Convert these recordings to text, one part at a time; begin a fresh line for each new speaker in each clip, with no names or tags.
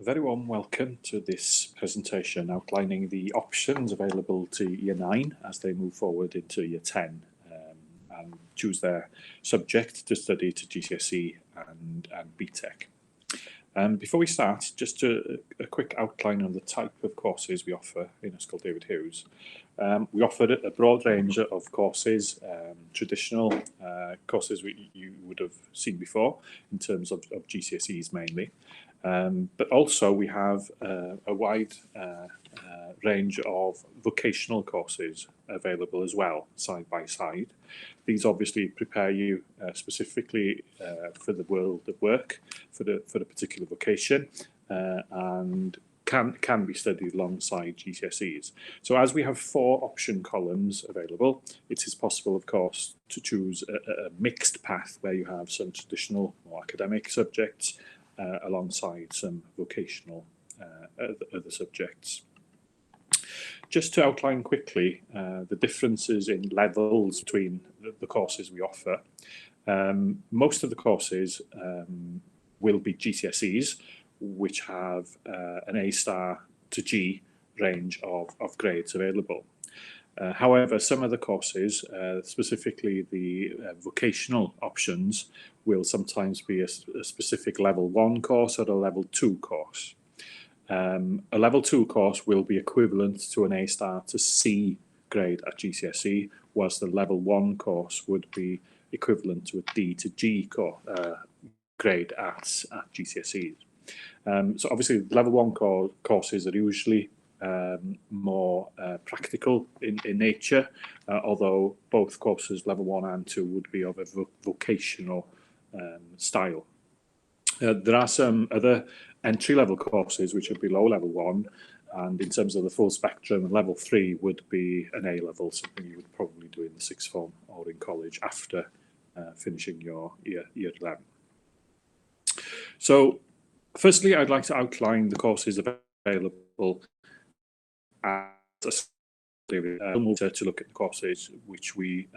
A very warm welcome to this presentation outlining the options available to Year 9 as they move forward into Year 10 and choose their subject to study to GCSE and BTEC. Before we start, just a quick outline on the type of courses we offer in Ysgol David Hughes. We offer a broad range of courses, traditional courses you would have seen before in terms of GCSEs mainly. But also we have a wide range of vocational courses available as well, side by side. These obviously prepare you specifically for the world of work, for a particular vocation, and can be studied alongside GCSEs. So as we have 4 option columns available, it is possible, of course, to choose a mixed path where you have some traditional or academic subjects alongside some vocational other subjects. Just to outline quickly the differences in levels between the courses we offer. Most of the courses will be GCSEs, which have an A star to G range of grades available. However, some of the courses, specifically the vocational options, will sometimes be a specific level 1 course or a level 2 course. A level 2 course will be equivalent to an A star to C grade at GCSE, whilst the level 1 course would be equivalent to a D to G grade at GCSE. So obviously level 1 courses are usually more practical in nature, although both courses, level 1 and 2, would be of a vocational style. There are some other entry-level courses which are below level 1, and in terms of the full spectrum, level 3 would be an A-level, something you would probably do in the 6th form or in college after finishing your year 11. So firstly, I'd like to outline the courses available as we'll move to look at the courses which we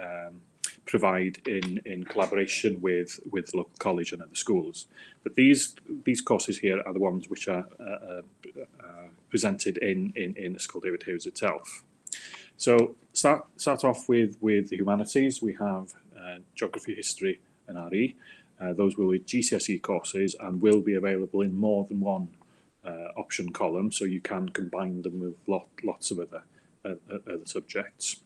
provide in collaboration with the local college and other schools. But these courses here are the ones which are presented in Ysgol David Hughes itself. So start off with the humanities. We have geography, history and RE. Those will be GCSE courses and will be available in more than one option column, so you can combine them with lots of other subjects.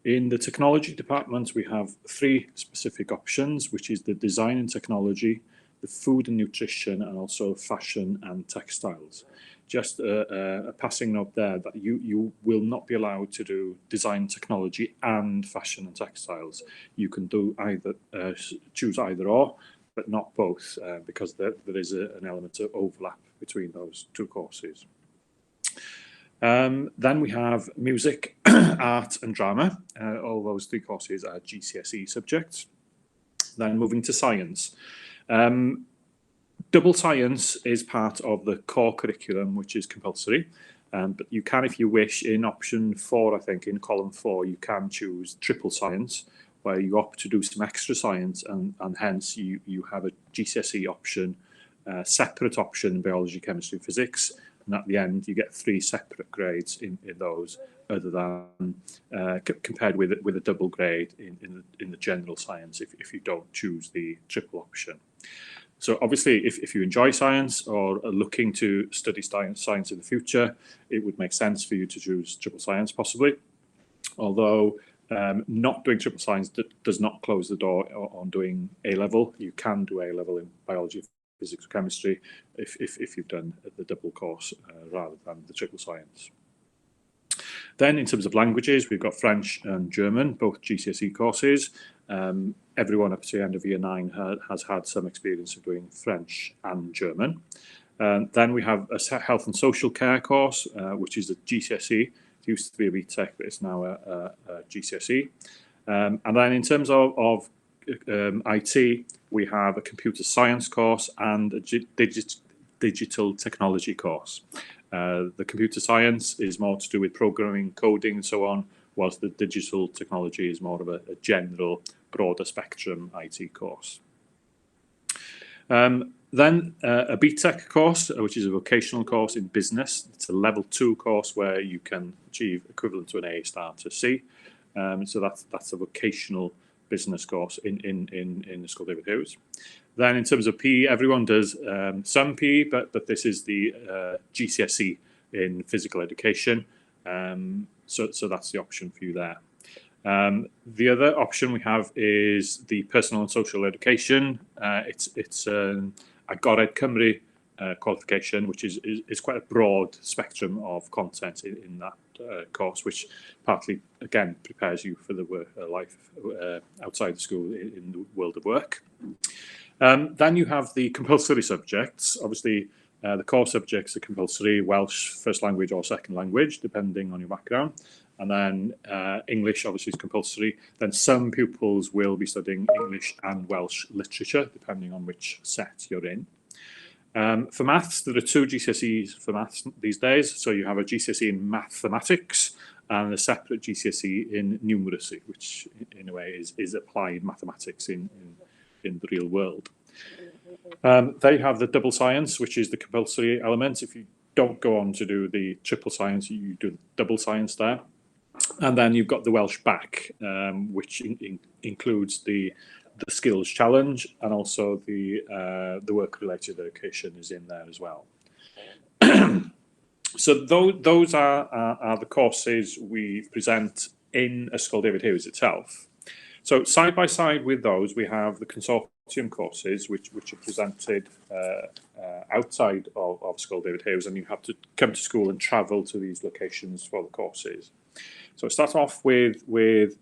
In the technology department, we have 3 specific options, which is the design and technology, the food and nutrition, and also fashion and textiles. Just a passing note there that you will not be allowed to do design, technology and fashion and textiles. You can do either, choose either or, but not both, because there is an element of overlap between those 2 courses. Then we have music, art and drama. All those 3 courses are GCSE subjects. Then moving to science. Double science is part of the core curriculum, which is compulsory. But you can, if you wish, in option 4, I think, in column 4, you can choose triple science, where you opt to do some extra science, and hence you have a GCSE option, separate option in biology, chemistry, physics, and at the end you get 3 separate grades in those, other than compared with a double grade in the general science if you don't choose the triple option. So obviously, if you enjoy science or are looking to study science in the future, it would make sense for you to choose triple science possibly, although not doing triple science does not close the door on doing A-level. You can do A-level in biology, physics, chemistry if you've done the double course rather than the triple science. Then in terms of languages, we've got French and German, both GCSE courses. Everyone up to the end of year 9 has had some experience of doing French and German. Then we have a health and social care course, which is a GCSE. It used to be a BTEC, but it's now a GCSE. And then in terms of IT, we have a computer science course and a digital technology course. The computer science is more to do with programming, coding and so on, whilst the digital technology is more of a general, broader spectrum IT course. Then a BTEC course, which is a vocational course in business. It's a level 2 course where you can achieve equivalent to an A star to C. So that's a vocational business course in Ysgol David Hughes. Then in terms of PE, everyone does some PE, but this is the GCSE in physical education. So that's the option for you there. The other option we have is the personal and social education. It's a Agored Cymru qualification, which is quite a broad spectrum of content in that course, which partly, again, prepares you for the life outside the school in the world of work. Then you have the compulsory subjects. Obviously, the core subjects are compulsory: Welsh, first language or second language, depending on your background. And then English, obviously, is compulsory. Then some pupils will be studying English and Welsh literature, depending on which set you're in. For maths, there are 2 GCSEs for maths these days. So you have a GCSE in mathematics and a separate GCSE in numeracy, which in a way is applied mathematics in the real world. There you have the double science, which is the compulsory element. If you don't go on to do the triple science, you do double science there. And then you've got the Welsh back, which includes the skills challenge, and also the work-related education is in there as well. So those are the courses we present in Ysgol David Hughes itself. So side by side with those, we have the Consortium courses, which are presented outside of Ysgol David Hughes, and you have to come to school and travel to these locations for the courses. So it starts off with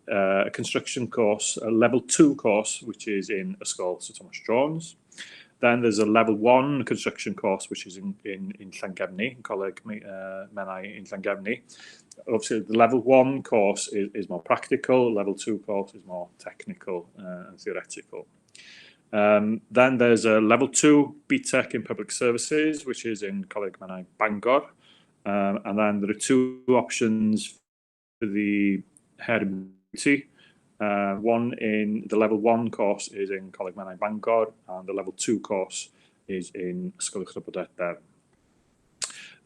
a construction course, a level 2 course, which is in Ysgol Sir Thomas Jones. Then there's a level 1 construction course, which is in Llangefni, in Coleg Menai in Llangefni. Obviously, the level 1 course is more practical, level 2 course is more technical and theoretical. Then there's a level 2 BTEC in public services, which is in Coleg Menai Bangor. And then there are 2 options for the hair and beauty. One in the level 1 course is in Coleg Menai Bangor, and the level 2 course is in Ysgol David.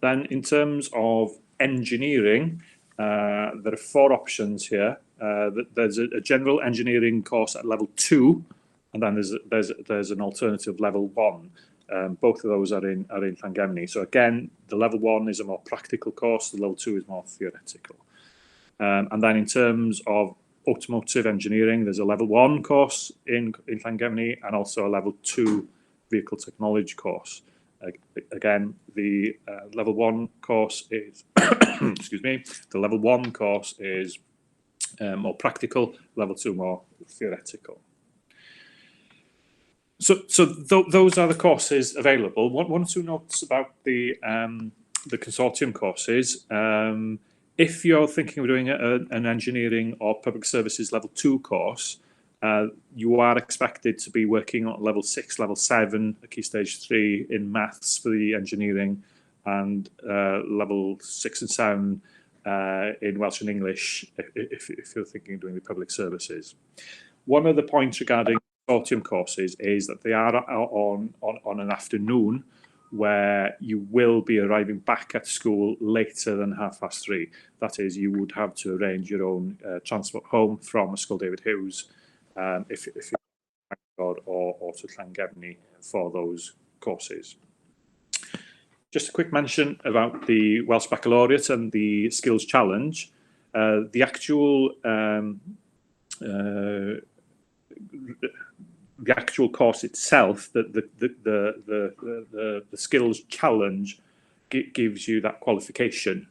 Then in terms of engineering, there are 4 options here. There's a general engineering course at level 2, and then there's an alternative level 1. Both of those are in Llangefni. So again, the level 1 is a more practical course, the level 2 is more theoretical. And then in terms of automotive engineering, there's a level 1 course in Llangefni and also a level 2 vehicle technology course. Again, the level 1 course is, excuse me, the level 1 course is more practical, level 2 more theoretical. So those are the courses available. One or two notes about the consortium courses. If you're thinking of doing an engineering or public services level 2 course, you are expected to be working on level 6, level 7, a key stage 3 in maths for the engineering, and level 6 and 7 in Welsh and English if you're thinking of doing the public services. One of the points regarding consortium courses is that they are on an afternoon where you will be arriving back at school later than 3:30. That is, you would have to arrange your own transport home from Ysgol David Hughes if you're or to Llangefni for those courses. Just a quick mention about the Welsh Baccalaureate and the Skills Challenge. The actual course itself, the Skills Challenge, gives you that qualification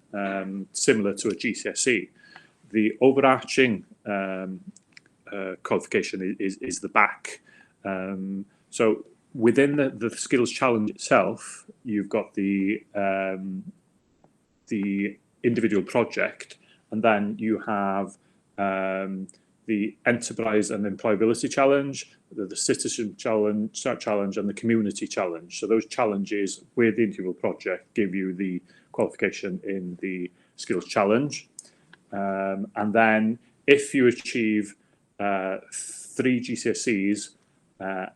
similar to a GCSE. The overarching qualification is the back. So within the Skills Challenge itself, you've got the individual project, and then you have the Enterprise and Employability Challenge, the Citizen Challenge, and the Community Challenge. So those challenges with the individual project give you the qualification in the Skills Challenge. And then if you achieve 3 GCSEs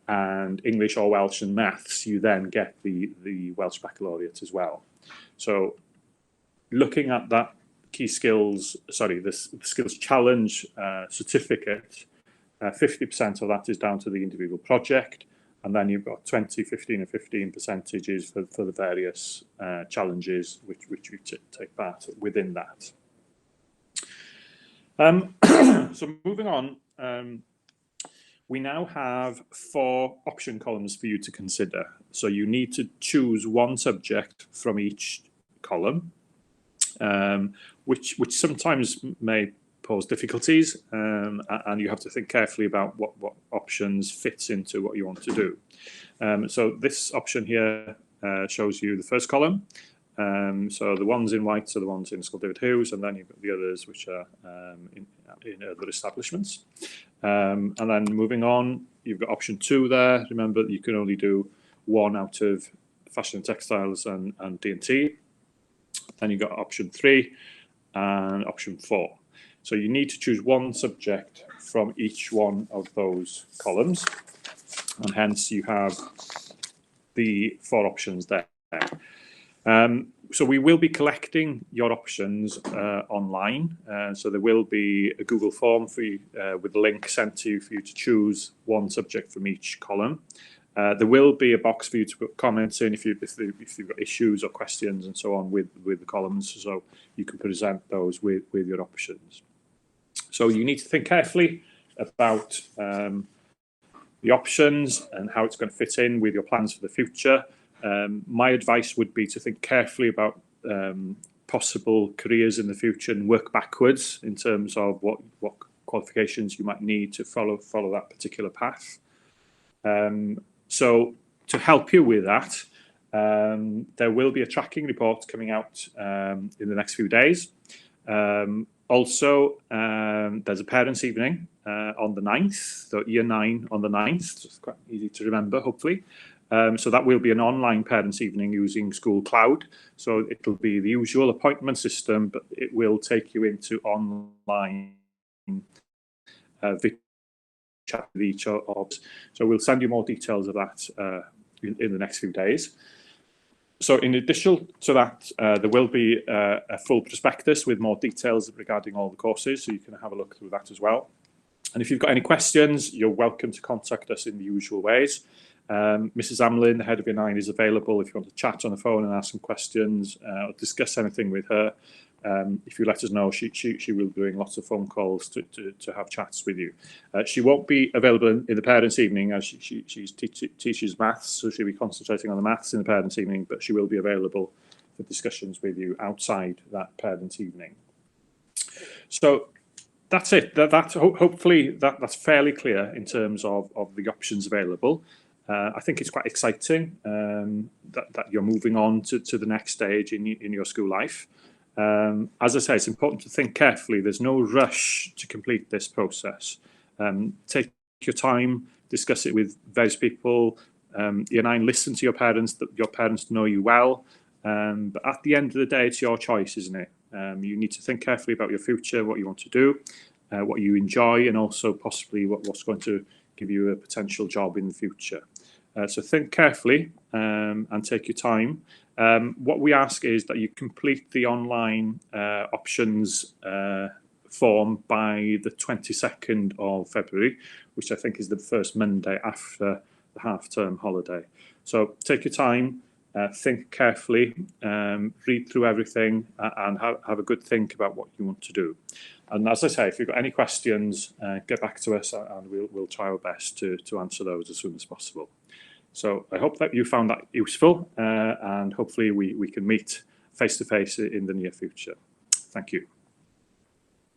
and English or Welsh and maths, you then get the Welsh Baccalaureate as well. So looking at that key skills, the skills challenge certificate, 50% of that is down to the individual project, and then you've got 20, 15 and 15 percentages for the various challenges which you take part within that. So moving on, we now have 4 option columns for you to consider. So you need to choose one subject from each column, which sometimes may pose difficulties, and you have to think carefully about what options fits into what you want to do. So this option here shows you the first column. So the ones in white are the ones in Ysgol David Hughes, and then you've got the others which are in other establishments. And then moving on, you've got option 2 there. Remember that you can only do 1 out of fashion and textiles and D&T. Then you've got option 3 and option 4. So you need to choose one subject from each one of those columns, and hence you have the 4 options there. So we will be collecting your options online. So there will be a Google form for you with a link sent to you for you to choose one subject from each column. There will be a box for you to put comments in if you've got issues or questions and so on with the columns, so you can present those with your options. So you need to think carefully about the options and how it's going to fit in with your plans for the future. My advice would be to think carefully about possible careers in the future and work backwards in terms of what qualifications you might need to follow that particular path. So to help you with that, there will be a tracking report coming out in the next few days. Also, there's a parents' evening on the 9th, so year 9 on the 9th. It's quite easy to remember, hopefully. So that will be an online parents' evening using School Cloud. So it'll be the usual appointment system, but it will take you into online chat with each of us. So we'll send you more details of that in the next few days. So in addition to that, there will be a full prospectus with more details regarding all the courses, so you can have a look through that as well. And if you've got any questions, you're welcome to contact us in the usual ways. Mrs. Amlin, the head of Year 9, is available if you want to chat on the phone and ask some questions or discuss anything with her. If you let us know, she will be doing lots of phone calls to have chats with you. She won't be available in the parents' evening as she teaches maths, so she'll be concentrating on the maths in the parents' evening, but she will be available for discussions with you outside that parents' evening. So that's it. Hopefully that's fairly clear in terms of the options available. I think it's quite exciting that you're moving on to the next stage in your school life. As I say, it's important to think carefully. There's no rush to complete this process. Take your time, discuss it with various people. Year 9, listen to your parents, that your parents know you well. But at the end of the day, it's your choice, isn't it? You need to think carefully about your future, what you want to do, what you enjoy, and also possibly what's going to give you a potential job in the future. So think carefully and take your time. What we ask is that you complete the online options form by the 22nd of February, which I think is the first Monday after the half-term holiday. So take your time, think carefully, read through everything, and have a good think about what you want to do. And as I say, if you've got any questions, get back to us and we'll try our best to answer those as soon as possible. So I hope that you found that useful, and hopefully we can meet face-to-face in the near future. Thank you.